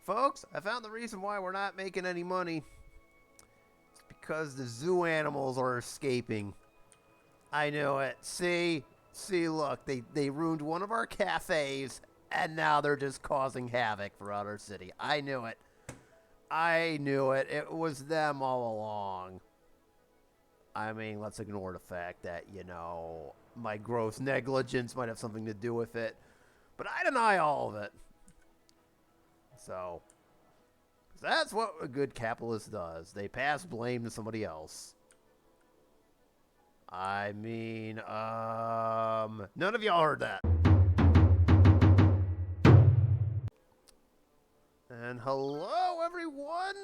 Folks, I found the reason why we're not making any money. It's because the zoo animals are escaping. I knew it. See, look, they ruined one of our cafes, and now they're just causing havoc throughout our city. I knew it. It was them all along. I mean, let's ignore the fact that, my gross negligence might have something to do with it. But I deny all of it. So, that's what a good capitalist does. They pass blame to somebody else. I mean, none of y'all heard that. And hello, everyone.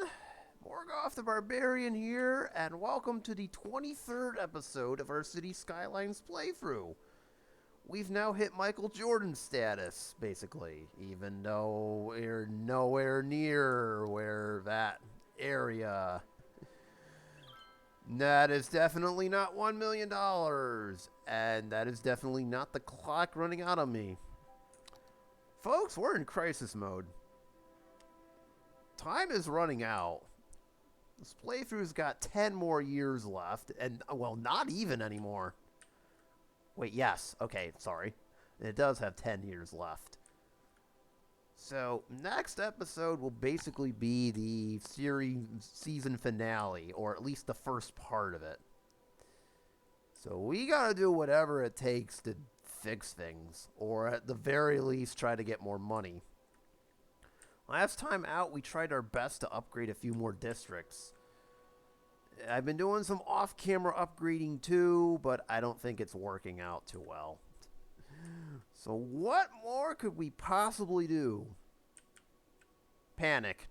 Morgoth the Barbarian here, and welcome to the 23rd episode of our City Skylines playthrough. We've now hit Michael Jordan status, basically, even though we're nowhere near where that area. That is definitely not $1 million, and that is definitely not the clock running out on me. Folks, we're in crisis mode. Time is running out. This playthrough's got 10 more years left, and, well, not even anymore. Wait, yes. Okay, sorry. It does have 10 years left. So, next episode will basically be the series season finale, or at least the first part of it. So we gotta do whatever it takes to fix things, or at the very least try to get more money. Last time out, we tried our best to upgrade a few more districts. I've been doing some off-camera upgrading too, but I don't think it's working out too well. So what more could we possibly do? Panic.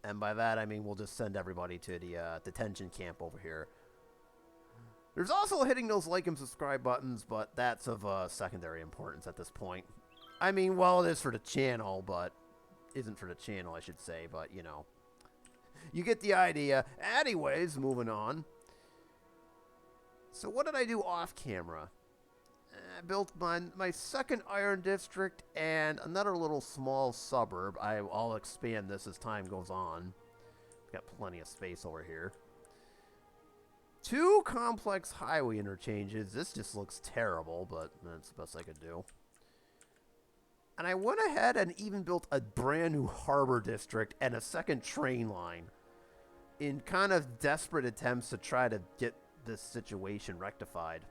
And by that I mean we'll just send everybody to the detention camp over here. There's also hitting those like and subscribe buttons, but that's of secondary importance at this point. I mean, well, it is for the channel, but isn't for the channel, I should say, but you know. You get the idea. Anyways, moving on. So what did I do off camera? I built my second iron district and another little small suburb. I'll expand this as time goes on. Got plenty of space over here. 2 complex highway interchanges. This just looks terrible, but that's the best I could do. And I went ahead and even built a brand new harbor district and a second train line in kind of desperate attempts to try to get this situation rectified.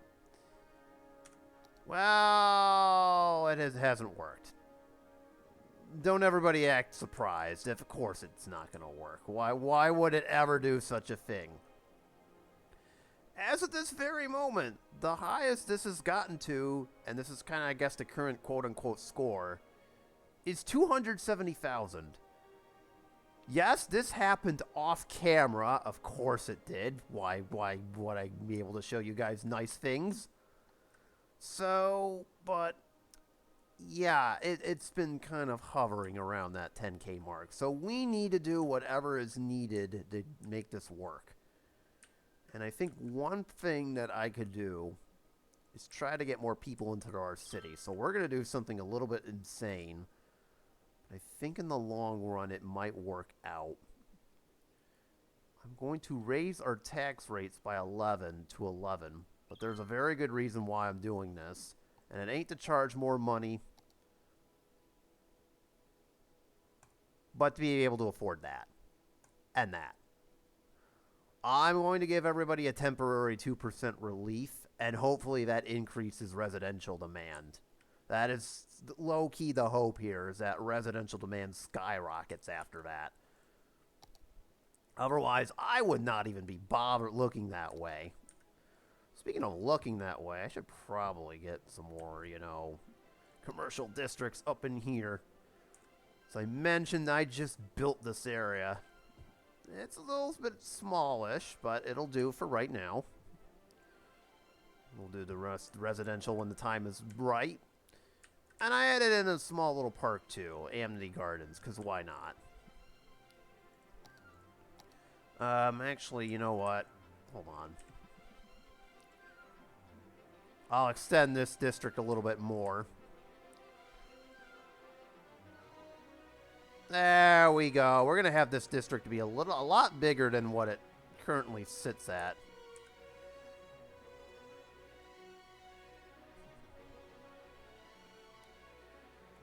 Well, it hasn't worked. Don't everybody act surprised. Of course it's not going to work. Why would it ever do such a thing? As of this very moment, the highest this has gotten to, and this is kind of, I guess, the current quote-unquote score, is 270,000. Yes, this happened off camera. Of course it did. Why would I be able to show you guys nice things? So, but, yeah, it's been kind of hovering around that 10K mark. So we need to do whatever is needed to make this work. And I think one thing that I could do is try to get more people into our city. So we're going to do something a little bit insane. I think in the long run it might work out. I'm going to raise our tax rates by 11 to 11. But there's a very good reason why I'm doing this. And it ain't to charge more money, but to be able to afford that. And that. I'm going to give everybody a temporary 2% relief, and hopefully that increases residential demand. That is low-key the hope here, is that residential demand skyrockets after that. Otherwise, I would not even be bothered looking that way. Speaking of looking that way, I should probably get some more, commercial districts up in here. As I mentioned, I just built this area. It's a little bit smallish, but it'll do for right now. We'll do the rest residential when the time is right. And I added in a small little park too, Amity Gardens, because why not? Actually, you know what? Hold on. I'll extend this district a little bit more. There we go. We're going to have this district be a lot bigger than what it currently sits at.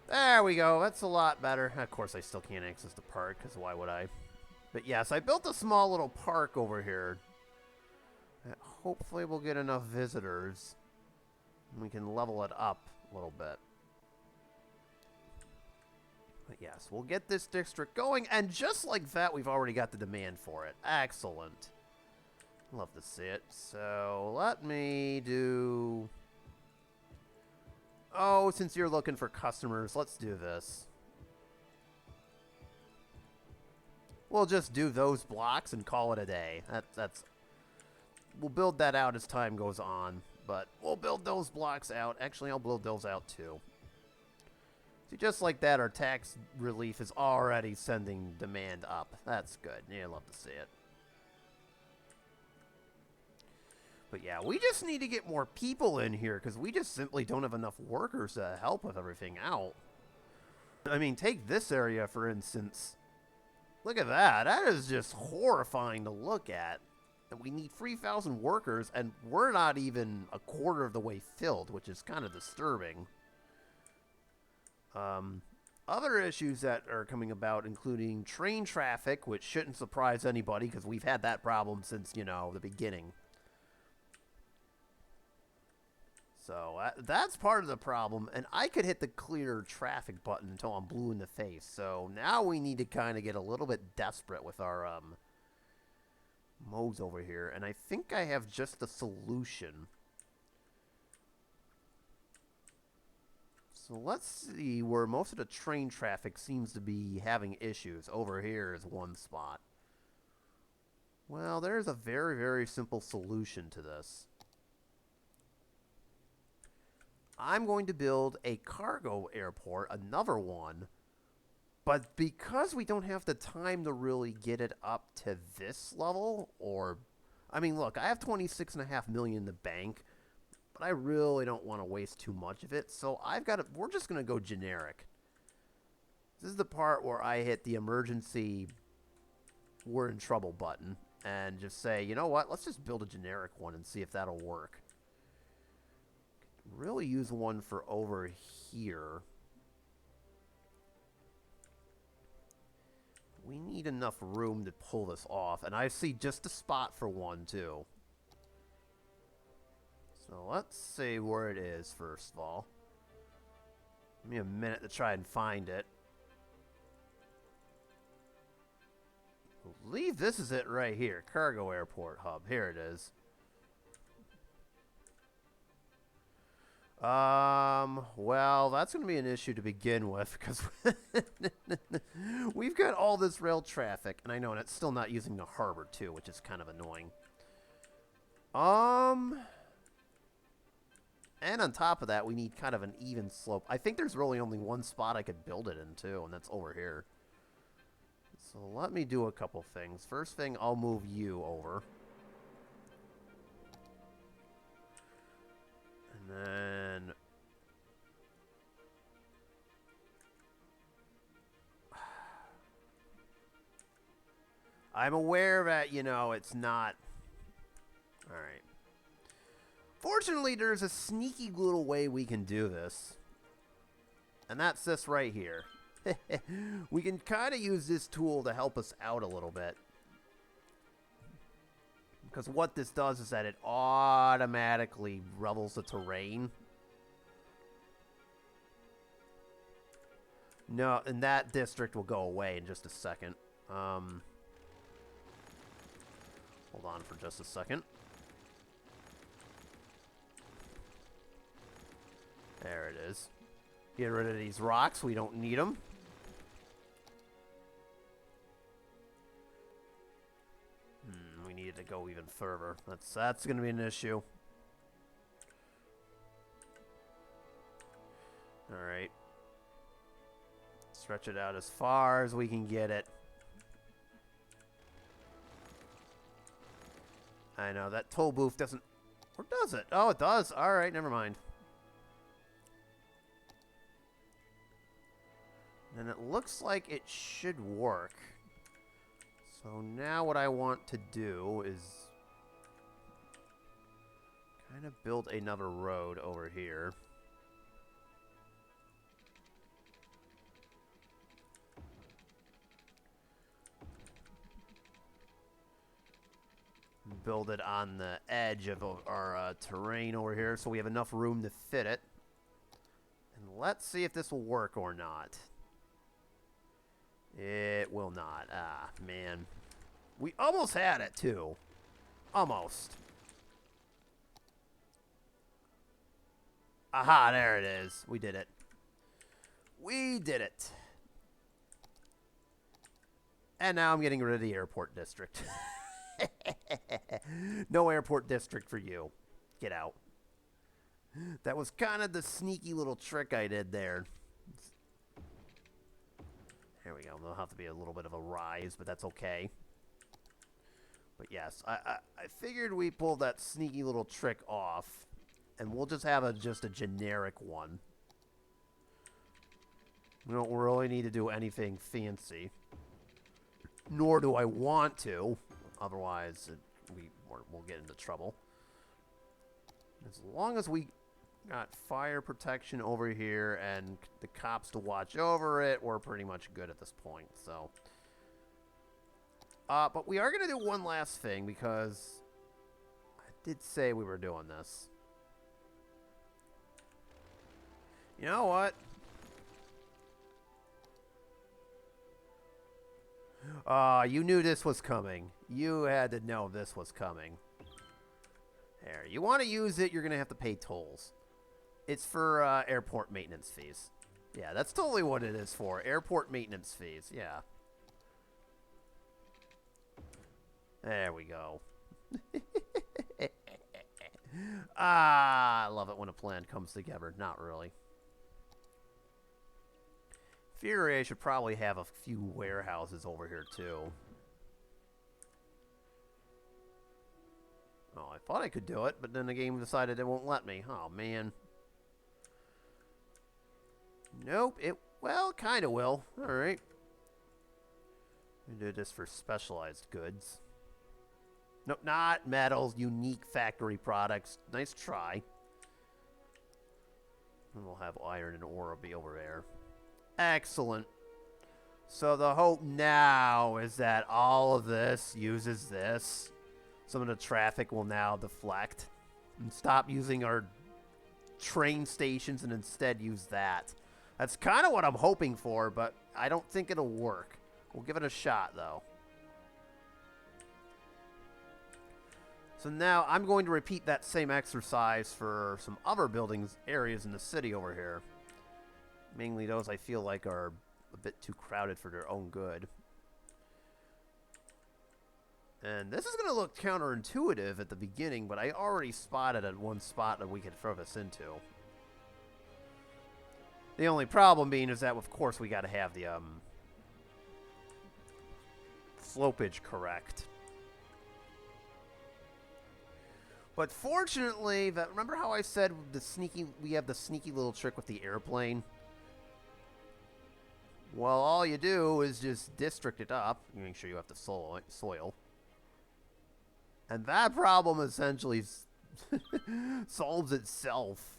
There we go. That's a lot better. Of course, I still can't access the park, because why would I? But yes, I built a small little park over here. Hopefully we'll get enough visitors. And we can level it up a little bit. But yes, we'll get this district going. And just like that, we've already got the demand for it. Excellent. Love to see it. So let me do... Oh, since you're looking for customers, let's do this. We'll just do those blocks and call it a day. That's. We'll build that out as time goes on, but we'll build those blocks out. Actually, I'll build those out too. See, just like that, our tax relief is already sending demand up. That's good. Yeah, I love to see it. But yeah, we just need to get more people in here because we just simply don't have enough workers to help with everything out. I mean, take this area, for instance. Look at that. That is just horrifying to look at. And we need 3,000 workers, and we're not even a quarter of the way filled, which is kind of disturbing. Other issues that are coming about, including train traffic, which shouldn't surprise anybody because we've had that problem since, you know, the beginning. So that's part of the problem, and I could hit the clear traffic button until I'm blue in the face. So now we need to kind of get a little bit desperate with our modes over here, and I think I have just the solution. So let's see where most of the train traffic seems to be having issues. Over here is one spot. Well, there's a very, very simple solution to this. I'm going to build a cargo airport, another one, but because we don't have the time to really get it up to this level, or, I mean, look, I have $26.5 million in the bank, but I really don't want to waste too much of it, so we're just going to go generic. This is the part where I hit the emergency we're in trouble button and just say, you know what, let's just build a generic one and see if that'll work. Really use one for over here. We need enough room to pull this off, and I see just a spot for one too. So let's see where it is first of all. Give me a minute to try and find it. I believe this is it right here. Cargo Airport Hub. Here it is. Well, that's going to be an issue to begin with, because we've got all this rail traffic, and I know, and it's still not using the harbor, too, which is kind of annoying. And on top of that, we need kind of an even slope. I think there's really only one spot I could build it in, too, and that's over here. So let me do a couple things. First thing, I'll move you over. And then I'm aware that, you know, it's not... Alright. Fortunately, there's a sneaky little way we can do this. And that's this right here. We can kind of use this tool to help us out a little bit. Because what this does is that it automatically levels the terrain. No, and that district will go away in just a second. Hold on for just a second. There it is. Get rid of these rocks. We don't need them. We needed to go even further. That's going to be an issue. Alright. Stretch it out as far as we can get it. I know, that toll booth doesn't... Or does it? Oh, it does. Alright, never mind. And it looks like it should work. So now what I want to do is kind of build another road over here. Build it on the edge of our terrain over here so we have enough room to fit it. And let's see if this will work or not. It will not. Ah, man. We almost had it, too. Almost. Aha, there it is. We did it. We did it. And now I'm getting rid of the airport district. No airport district for you. Get out. That was kind of the sneaky little trick I did there. There we go. There'll have to be a little bit of a rise, but that's okay. But yes, I figured we pulled that sneaky little trick off, and we'll just have just a generic one. We don't really need to do anything fancy. Nor do I want to. Otherwise, we'll get into trouble. As long as we got fire protection over here and the cops to watch over it, we're pretty much good at this point. So, but we are going to do one last thing because I did say we were doing this. You know what? You knew this was coming. You had to know this was coming. There. You want to use it, you're going to have to pay tolls. It's for airport maintenance fees. Yeah, that's totally what it is for. Airport maintenance fees. Yeah. There we go. I love it when a plan comes together. Not really. Figure I should probably have a few warehouses over here, too. Oh, I thought I could do it, but then the game decided it won't let me. Oh, man. Nope. Well, kind of will. All right. We do this for specialized goods. Nope, not metals, unique factory products. Nice try. And we'll have iron and ore be over there. Excellent. So the hope now is that all of this uses this. Some of the traffic will now deflect and stop using our train stations and instead use that. That's kind of what I'm hoping for, but I don't think it'll work. We'll give it a shot, though. So now I'm going to repeat that same exercise for some other buildings, areas in the city over here. Mainly those I feel like are a bit too crowded for their own good. And this is going to look counterintuitive at the beginning, but I already spotted at one spot that we could throw this into. The only problem being is that, of course, we got to have the slopage correct. But fortunately, remember how I said we have the sneaky little trick with the airplane? Well, all you do is just district it up. You make sure you have the soil. And that problem essentially solves itself.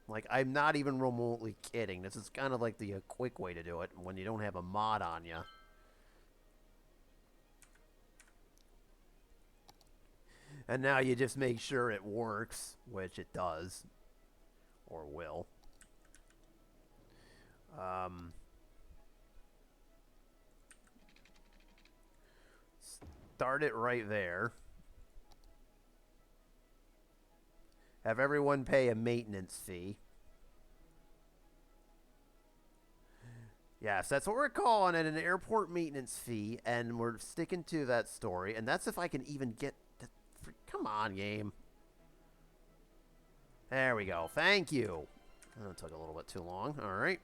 Like, I'm not even remotely kidding. This is kind of like the quick way to do it when you don't have a mod on you. And now you just make sure it works, which it does. Or will. Start it right there. Have everyone pay a maintenance fee. Yes, that's what we're calling it, an airport maintenance fee, and we're sticking to that story. And that's if I can even get the... Come on, game. There we go. Thank you. That took a little bit too long. All right.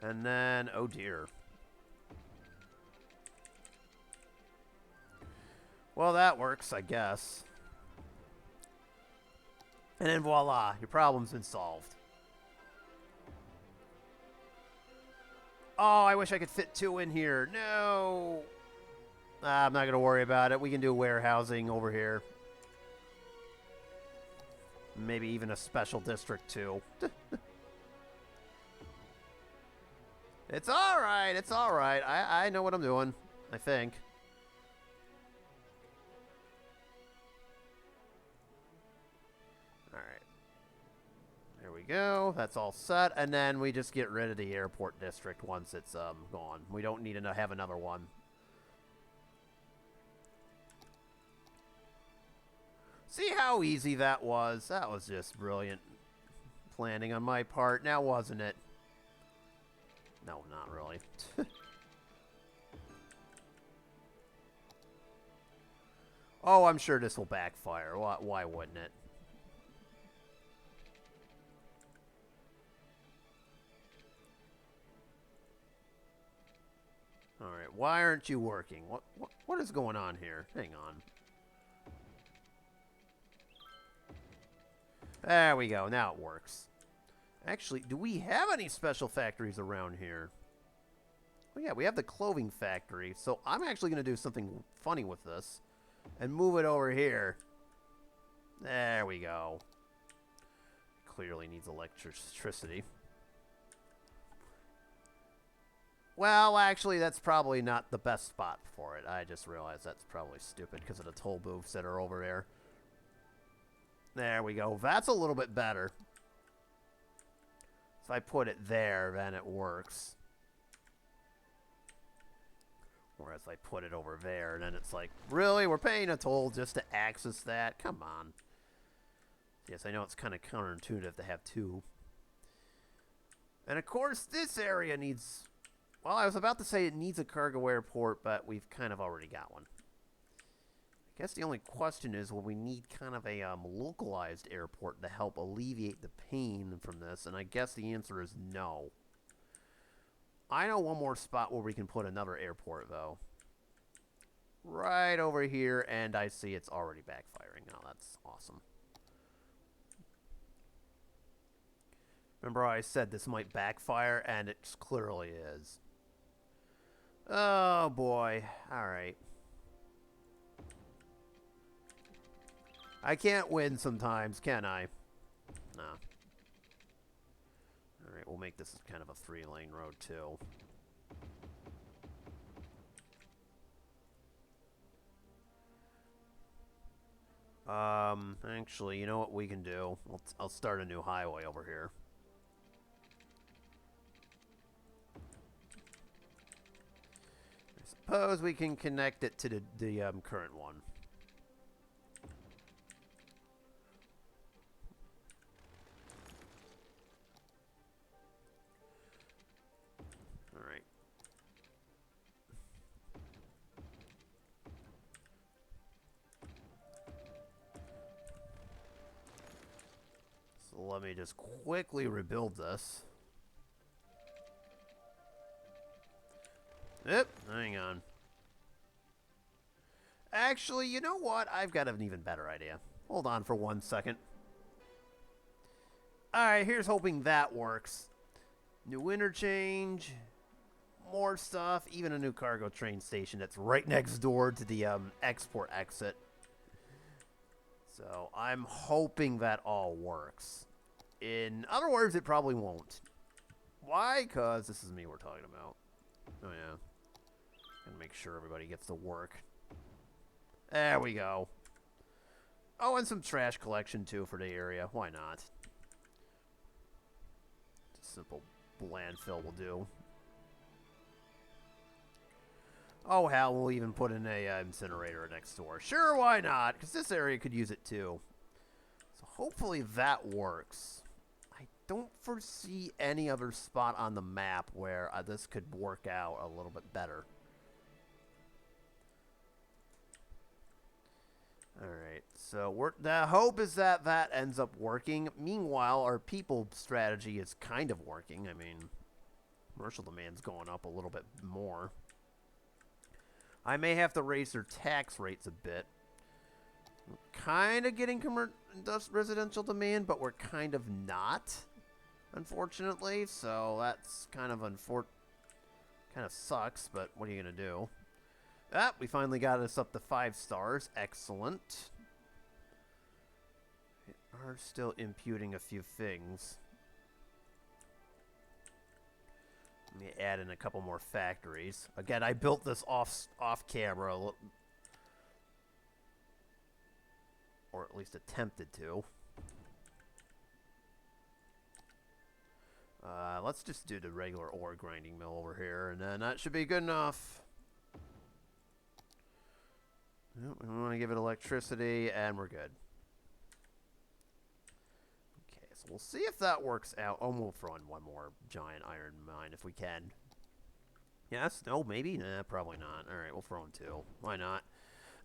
And then, oh dear. Well, that works, I guess. And then voila, your problem's been solved. Oh, I wish I could fit 2 in here. No. I'm not going to worry about it. We can do warehousing over here. Maybe even a special district, too. It's alright. It's alright. I know what I'm doing, I think. Alright. There we go. That's all set. And then we just get rid of the airport district once it's gone. We don't need to have another one. See how easy that was? That was just brilliant planning on my part, now wasn't it? No, not really. Oh, I'm sure this will backfire. Why wouldn't it? Alright, why aren't you working? What is going on here? Hang on. There we go. Now it works. Actually, do we have any special factories around here? Oh, yeah, we have the clothing factory. So I'm actually going to do something funny with this and move it over here. There we go. Clearly needs electricity. Well, actually, that's probably not the best spot for it. I just realized that's probably stupid because of the toll booths that are over there. There we go. That's a little bit better. If I put it there, then it works. Whereas I put it over there, then it's like, really? We're paying a toll just to access that? Come on. Yes, I know it's kind of counterintuitive to have 2. And of course, this area needs... Well, I was about to say it needs a cargo airport, but we've kind of already got one. I guess the only question is, will we need kind of a localized airport to help alleviate the pain from this? And I guess the answer is no. I know one more spot where we can put another airport, though. Right over here, and I see it's already backfiring. Oh, that's awesome. Remember how I said this might backfire, and it clearly is. Oh, boy. All right. I can't win sometimes, can I? No. Alright, we'll make this kind of a 3-lane road, too. Actually, you know what we can do? I'll start a new highway over here. I suppose we can connect it to the current one. Alright. So let me just quickly rebuild this. Yep, hang on. Actually, you know what? I've got an even better idea. Hold on for 1 second. Alright, here's hoping that works. New interchange. More stuff. Even a new cargo train station that's right next door to the export exit. So, I'm hoping that all works. In other words, it probably won't. Why? Because this is me we're talking about. Oh, yeah. Gotta make sure everybody gets to work. There we go. Oh, and some trash collection, too, for the area. Why not? Just simple landfill will do. Oh, hell, we'll even put in a incinerator next door. Sure, why not? Because this area could use it, too. So hopefully that works. I don't foresee any other spot on the map where this could work out a little bit better. Alright, so the hope is that that ends up working. Meanwhile, our people strategy is kind of working. I mean, Commercial demand's going up a little bit more. I may have to raise their tax rates a bit. We're kind of getting residential demand, but we're kind of not, unfortunately. So that's kind of kind of sucks, but what are you going to do? Ah, we finally got us up to 5 stars. Excellent. We are still imputing a few things. Let me add in a couple more factories. Again, I built this off camera, or at least attempted to. Let's just do the regular ore grinding mill over here, and then that should be good enough. Nope, we want to give it electricity, and we're good. Okay, so we'll see if that works out. Oh, we'll throw in one more giant iron mine if we can. Yes? No? Maybe? Nah, probably not. Alright, we'll throw in 2. Why not?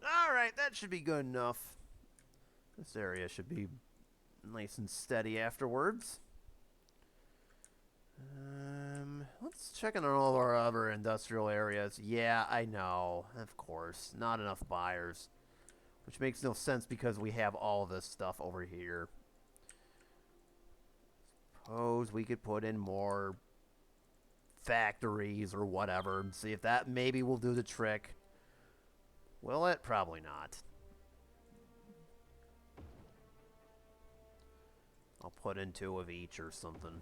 Alright, that should be good enough. This area should be nice and steady afterwards. Let's check in on all of our other industrial areas. Yeah, I know. Of course. Not enough buyers. Which makes no sense because we have all this stuff over here. Suppose we could put in more factories or whatever and see if that maybe will do the trick. Will it? Probably not. I'll put in 2 of each or something.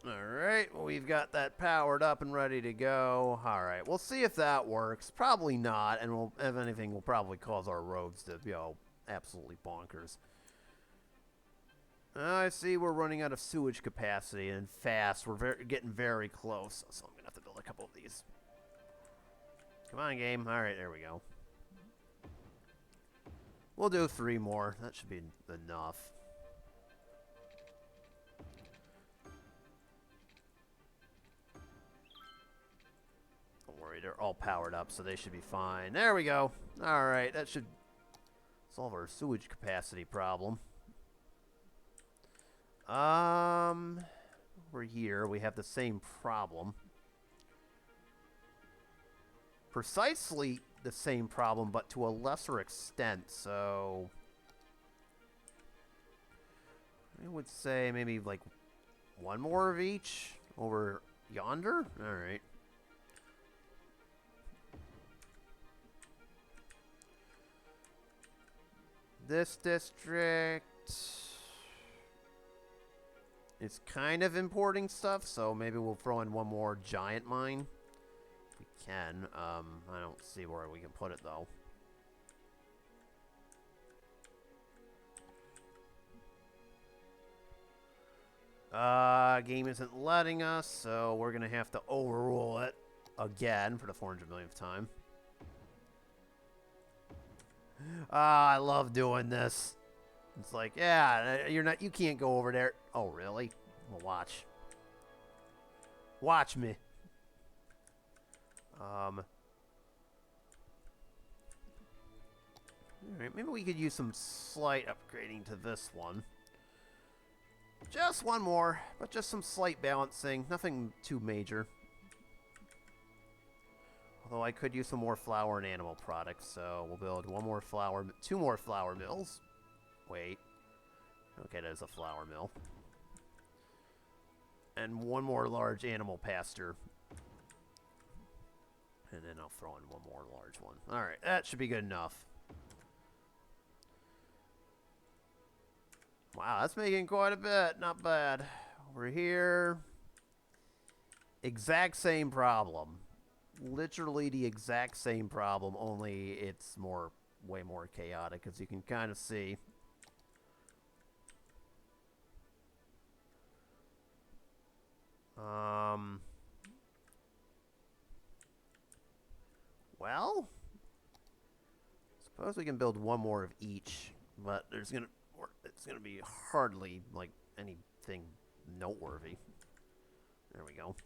Alright, well, we've got that powered up and ready to go. Alright, we'll see if that works. Probably not, and if anything, will probably cause our roads to, absolutely bonkers. I see we're running out of sewage capacity, and fast. We're getting very close, so I'm going to have to build a couple of these. Come on, game. Alright, there we go. We'll do 3 more. That should be enough. Don't worry, they're all powered up, so they should be fine. There we go. Alright, that should solve our sewage capacity problem. Over here, we have the same problem. Precisely the same problem, but to a lesser extent, so I would say maybe like 1 more of each over yonder. All right. This district is kind of importing stuff, so maybe we'll throw in 1 more giant mine. If we can. I don't see where we can put it, though. Game isn't letting us, so we're going to have to overrule it again for the 400 millionth time. I love doing this. It's like, yeah, you can't go over there. Oh, really? Well, watch. Watch me. Alright, maybe we could use some slight upgrading to this one. Just 1 more, but just some slight balancing. Nothing too major. Although I could use some more flour and animal products, so we'll build 2 more flour mills. Wait. Okay, there's a flour mill. And 1 more large animal pasture. And then I'll throw in 1 more large one. Alright, that should be good enough. Wow, that's making quite a bit. Not bad. Over here. Exact same problem. Literally the exact same problem, only it's way more chaotic, as you can kind of see. Well, suppose we can build 1 more of each, but it's gonna be hardly like anything noteworthy. There we go.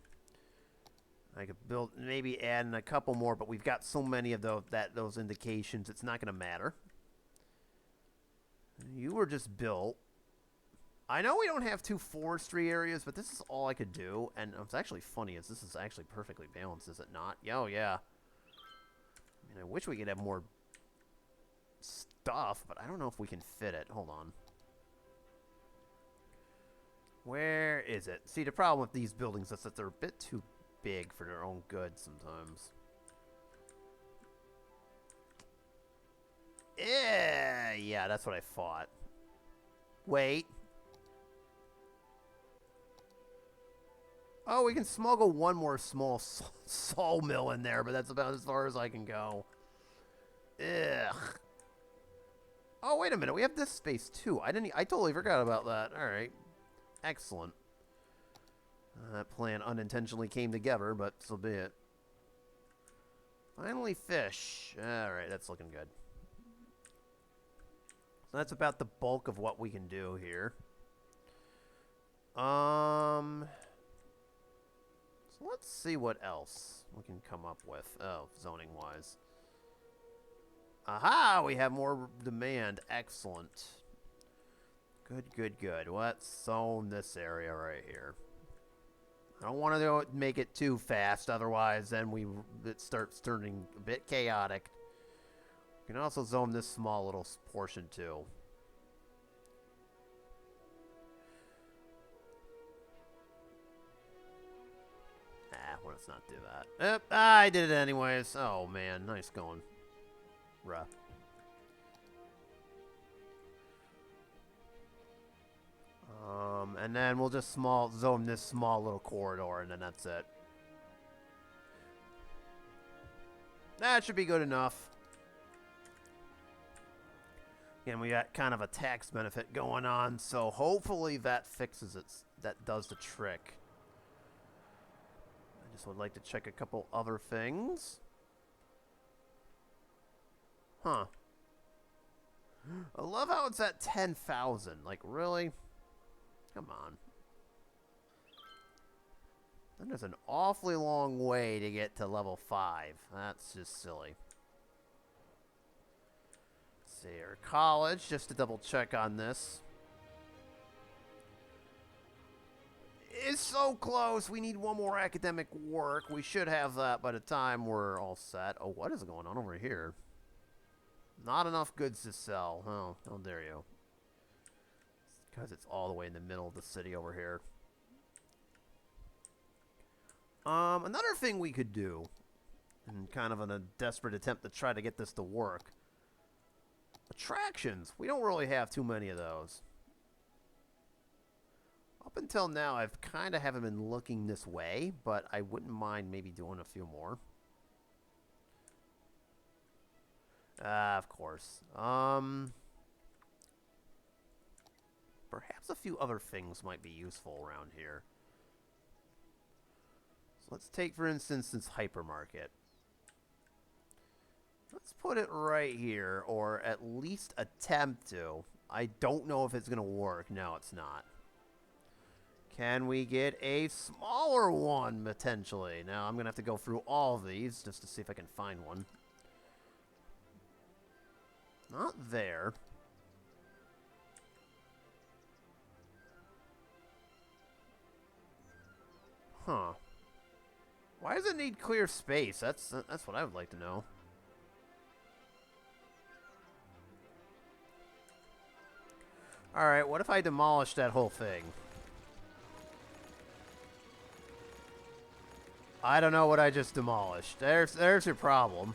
I could build, maybe add in a couple more, but we've got so many of those indications, it's not going to matter. You were just built. I know we don't have two forestry areas, but this is all I could do. And what's actually funny is this is actually perfectly balanced, is it not? Oh, yeah. I mean, I wish we could have more stuff, but I don't know if we can fit it. Hold on. Where is it? See, the problem with these buildings is that they're a bit too big for their own good sometimes. Yeah, that's what I thought. Wait. Oh, we can smuggle one more small sawmill in there, but that's about as far as I can go. Ugh. Oh, wait a minute. We have this space, too. I totally forgot about that. All right. Excellent. That plan unintentionally came together, but so be it. Finally, fish. All right, that's looking good. So that's about the bulk of what we can do here. So let's see what else we can come up with. Oh, zoning-wise. Aha! We have more demand. Excellent. Good, good, good. Let's zone this area right here. I don't want to make it too fast, otherwise then it starts turning a bit chaotic. We can also zone this small little portion too. Let's not do that. I did it anyways. Oh man, nice going. Ruh. And then we'll just zone this small little corridor, and then that's it. That should be good enough. Again, we got kind of a tax benefit going on, so hopefully that fixes it. That does the trick. I just would like to check a couple other things. Huh. I love how it's at 10,000. Like, really? Come on. Then there's an awfully long way to get to level 5. That's just silly. Let's see here. College, just to double check on this. It's so close. We need one more academic work. We should have that by the time we're all set. Oh, what is going on over here? Not enough goods to sell. Oh, how dare you. Because it's all the way in the middle of the city over here. Another thing we could do, and kind of in a desperate attempt to try to get this to work, attractions. We don't really have too many of those. Up until now, I've kind of haven't been looking this way, but I wouldn't mind maybe doing a few more. Of course. Perhaps a few other things might be useful around here. So let's take, for instance, this hypermarket. Let's put it right here, or at least attempt to. I don't know if it's going to work. No, it's not. Can we get a smaller one, potentially? Now, I'm going to have to go through all of these just to see if I can find one. Not there. Huh. Why does it need clear space? That's what I would like to know. Alright, what if I demolish that whole thing? I don't know what I just demolished. There's your problem.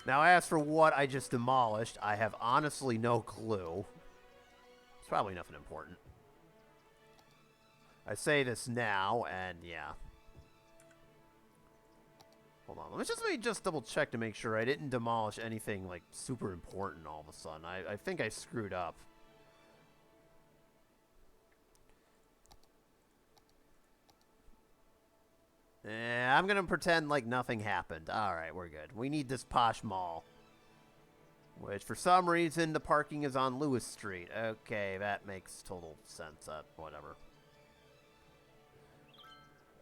Now, as for what I just demolished, I have honestly no clue. It's probably nothing important. I say this now, and yeah. Hold on. Let me just double check to make sure I didn't demolish anything, like, super important all of a sudden. I think I screwed up. I'm gonna pretend like nothing happened. Alright, we're good. We need this posh mall. Which, for some reason, the parking is on Lewis Street. Okay, that makes total sense. Whatever.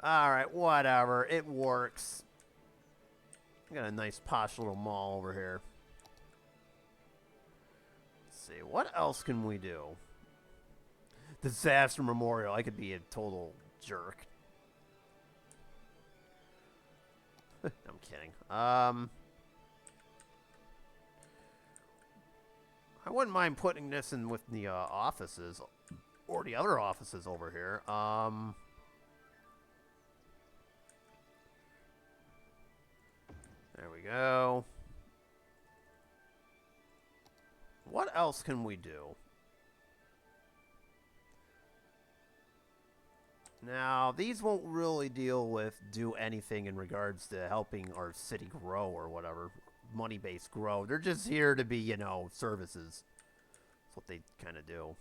Alright, whatever. It works. I got a nice posh little mall over here. Let's see, what else can we do? Disaster Memorial. I could be a total jerk. I'm kidding. I wouldn't mind putting this in with the offices. Or the other offices over here. There we go. What else can we do? Now, these won't really do anything in regards to helping our city grow or whatever. Money base grow. They're just here to be, services. That's what they kind of do.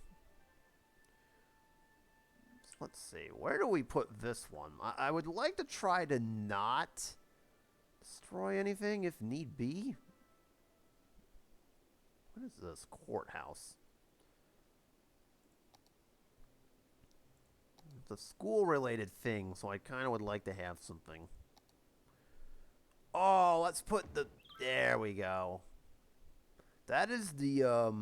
So let's see. Where do we put this one? I would like to try to not destroy anything if need be. What is this? Courthouse. It's a school-related thing, so I kind of would like to have something. Oh, let's put the... There we go. That is the,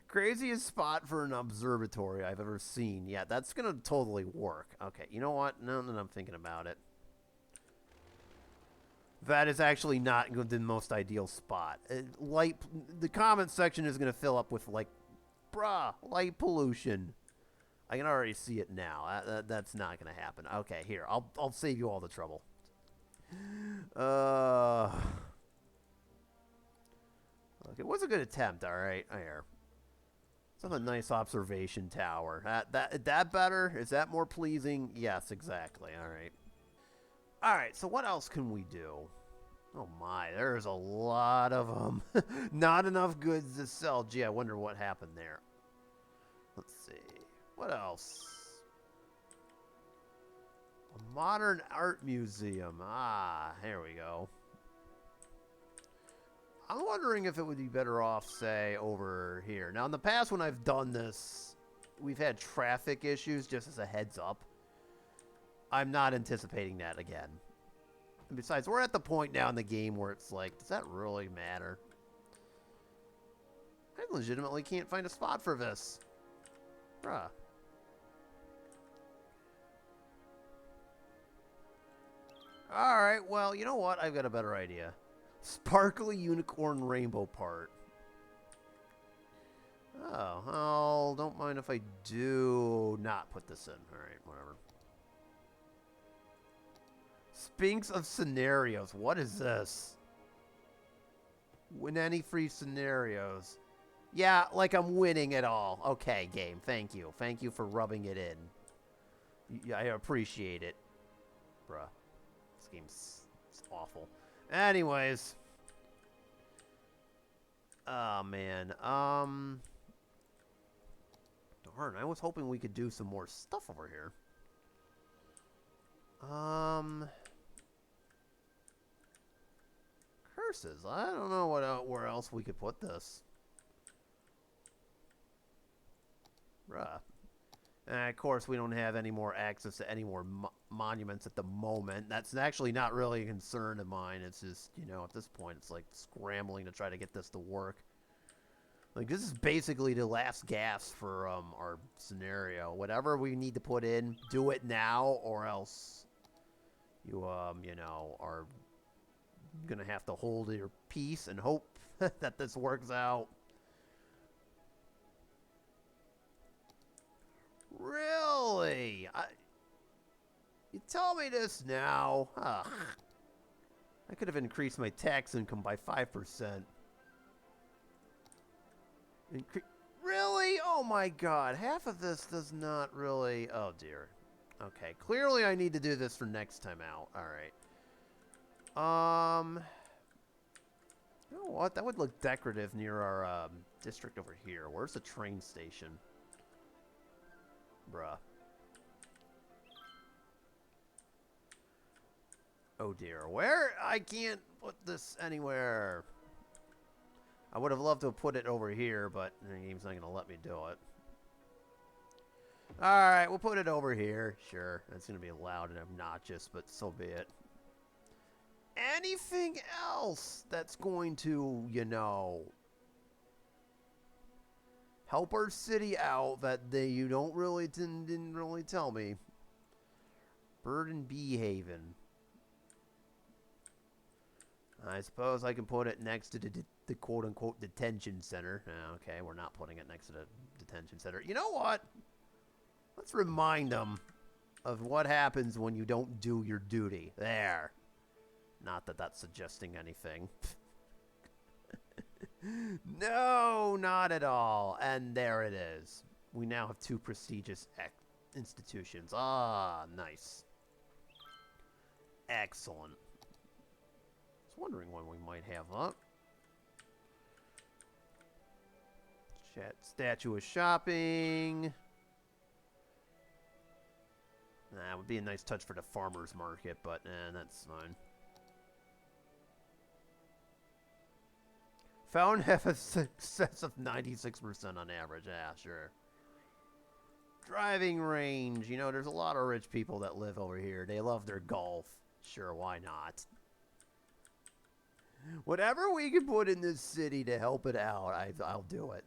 craziest spot for an observatory I've ever seen. Yeah, that's going to totally work. Okay, you know what? Now that I'm thinking about it. That is actually not the most ideal spot. The comment section is going to fill up with, like, bruh, light pollution. I can already see it now. That's not going to happen. Okay, here. I'll save you all the trouble. Okay, it was a good attempt, all right. Here. It's a nice observation tower. That better? Is that more pleasing? Yes, exactly. All right. All right, so what else can we do? Oh my, there's a lot of them. Not enough goods to sell. Gee, I wonder what happened there. Let's see. What else? A modern art museum. Ah, here we go. I'm wondering if it would be better off, say, over here. Now, in the past when I've done this, we've had traffic issues, just as a heads up. I'm not anticipating that again. And besides, we're at the point now in the game where it's like, does that really matter? I legitimately can't find a spot for this. Bruh. Alright, well, you know what? I've got a better idea. Sparkly Unicorn Rainbow part. Oh, well, don't mind if I do not put this in. Alright, whatever. Sphinx of Scenarios. What is this? Win any free scenarios. Yeah, like I'm winning it all. Okay, game. Thank you. Thank you for rubbing it in. I appreciate it. Bruh. This game's awful. Anyways. Oh, man. Darn, I was hoping we could do some more stuff over here. Curses. I don't know where else we could put this. Bruh. And of course, we don't have any more access to any more monuments at the moment. That's actually not really a concern of mine. It's just, at this point, it's like scrambling to try to get this to work. Like, this is basically the last gasp for our scenario. Whatever we need to put in, do it now, or else you, are gonna have to hold your peace and hope that this works out. Really? You tell me this now? Ugh. I could have increased my tax income by 5%. Really? Oh my god. Half of this does not really... Oh dear. Okay. Clearly I need to do this for next time out. Alright. You know what? That would look decorative near our district over here. Where's the train station? Bruh. Oh dear. Where? I can't put this anywhere. I would have loved to have put it over here, but the game's not going to let me do it. Alright, we'll put it over here. Sure, that's going to be loud and obnoxious, but so be it. Anything else that's going to, you know, help our city out that you don't really didn't really tell me? Bird and Bee Haven. I suppose I can put it next to the quote-unquote detention center. Okay, we're not putting it next to the detention center. You know what? Let's remind them of what happens when you don't do your duty. There. Not that that's suggesting anything. No, not at all. And there it is. We now have 2 prestigious institutions. Ah, nice. Excellent. I was wondering when we might have up. Statue of shopping. That would be a nice touch for the farmer's market, but that's fine. Found have a success of 96% on average. Yeah, sure. Driving range. You know, there's a lot of rich people that live over here. They love their golf. Sure, why not? Whatever we can put in this city to help it out, I'll do it.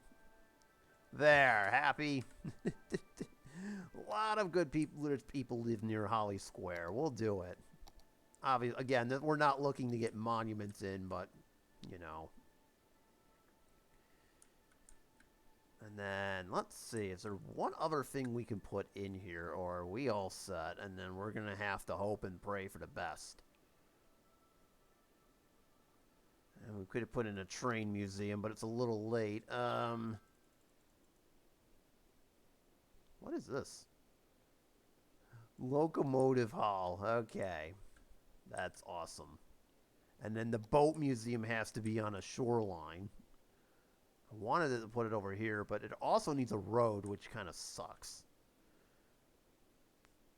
There, happy. A lot of good people, rich people live near Holly Square. We'll do it. Obviously, again, we're not looking to get monuments in, but, you know. And then, let's see, is there one other thing we can put in here, or are we all set? And then we're going to have to hope and pray for the best. And we could have put in a train museum, but it's a little late. What is this? Locomotive Hall. Okay. That's awesome. And then the boat museum has to be on a shoreline. I wanted to put it over here, but it also needs a road, which kind of sucks.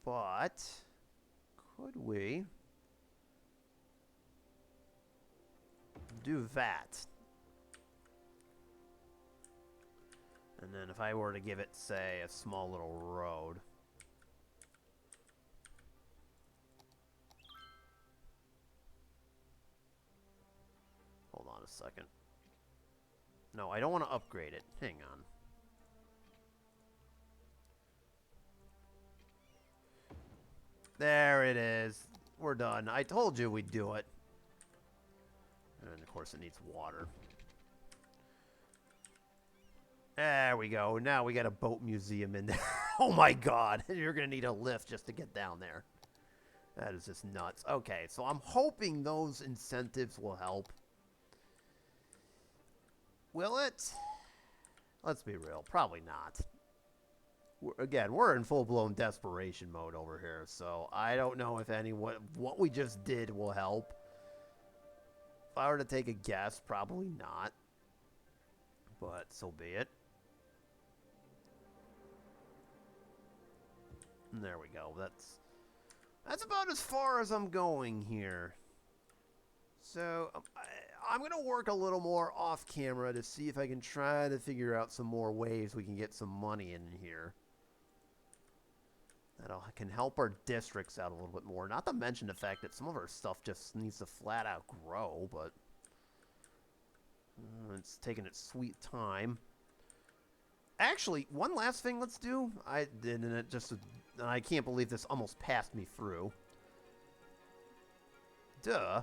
But could we do that? And then if I were to give it, say, a small little road. Hold on a second. No, I don't want to upgrade it. Hang on. There it is. We're done. I told you we'd do it. And of course it needs water. There we go. Now we got a boat museum in there. Oh my god. You're going to need a lift just to get down there. That is just nuts. Okay, so I'm hoping those incentives will help. Will it? Let's be real. Probably not. Again, we're in full-blown desperation mode over here, so I don't know if what we just did will help. If I were to take a guess, probably not. But so be it. And there we go. That's about as far as I'm going here. So I'm going to work a little more off camera to see if I can try to figure out some more ways we can get some money in here. That can help our districts out a little bit more. Not to mention the fact that some of our stuff just needs to flat out grow, but it's taking its sweet time. Actually, one last thing let's do. I can't believe this almost passed me through. Duh.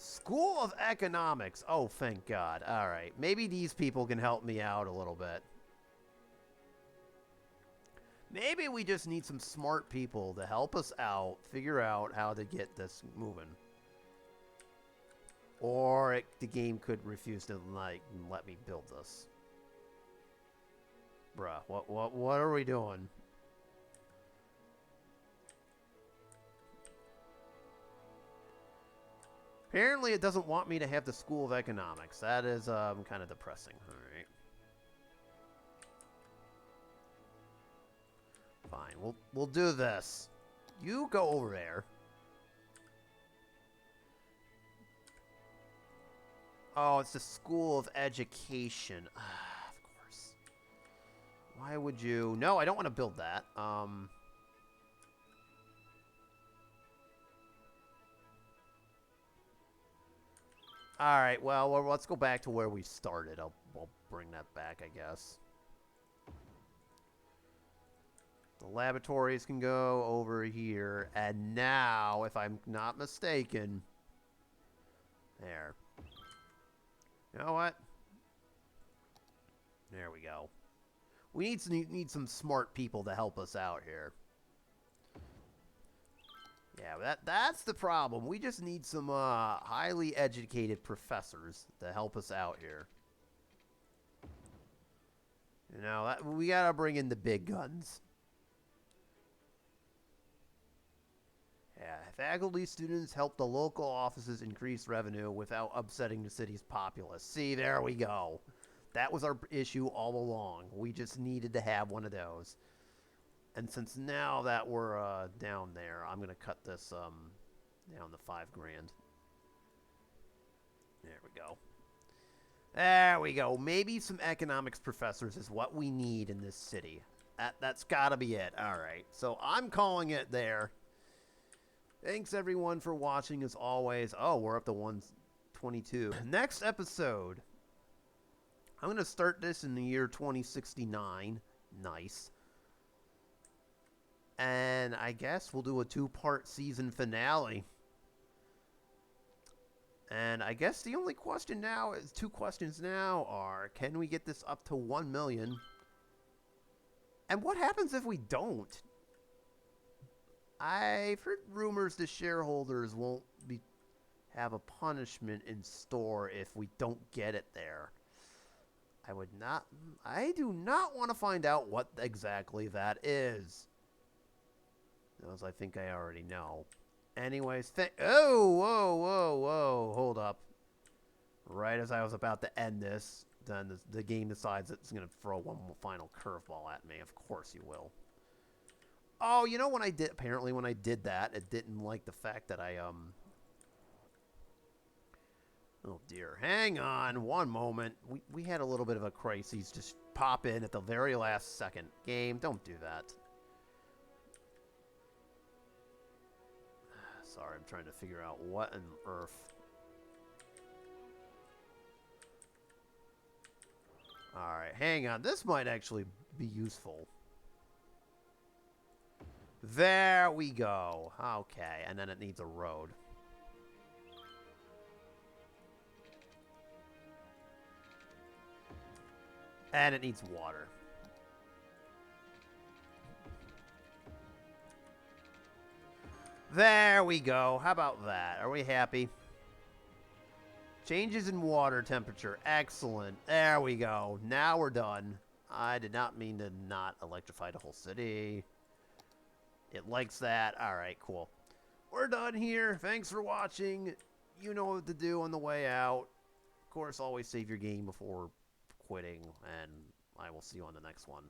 School of Economics. Oh, thank God. All right. Maybe these people can help me out a little bit. Maybe we just need some smart people to help us out, figure out how to get this moving. Or the game could refuse to let me build this. Bruh, what are we doing? Apparently it doesn't want me to have the School of Economics. That is kind of depressing. All right. Fine, we'll do this. You go over there. Oh, it's the School of Education. Of course. Why would you... No, I don't want to build that. Alright, well, let's go back to where we started. I'll bring that back, I guess. The laboratories can go over here. And now, if I'm not mistaken... There. You know what? There we go. We need some smart people to help us out here. Yeah, that's the problem. We just need some highly educated professors to help us out here. You know, we gotta bring in the big guns. Yeah, faculty students help the local offices increase revenue without upsetting the city's populace. See, there we go. That was our issue all along. We just needed to have one of those. And since now that we're down there, I'm going to cut this down to $5 grand. There we go. There we go. Maybe some economics professors is what we need in this city. That's got to be it. All right. So I'm calling it there. Thanks, everyone, for watching, as always. Oh, we're up to 122. Next episode, I'm going to start this in the year 2069. Nice. And I guess we'll do a 2-part season finale. And I guess the only question now is, 2 questions now are, can we get this up to 1 million? And what happens if we don't? I've heard rumors the shareholders won't have a punishment in store if we don't get it there. I do not want to find out what exactly that is. Those I think I already know. Anyways, whoa, hold up. Right as I was about to end this, then the game decides it's going to throw one final curveball at me. Of course you will. Oh, you know when I did, apparently when I did that, it didn't like the fact that I, oh dear, hang on one moment. We had a little bit of a crisis just pop in at the very last second. Game, don't do that. Sorry, I'm trying to figure out what on earth. Alright, hang on. This might actually be useful. There we go. Okay, and then it needs a road. And it needs water. There we go. How about that? Are we happy? Changes in water temperature. Excellent. There we go. Now we're done. I did not mean to not electrify the whole city. It likes that. Alright, cool. We're done here. Thanks for watching. You know what to do on the way out. Of course, always save your game before quitting, and I will see you on the next one.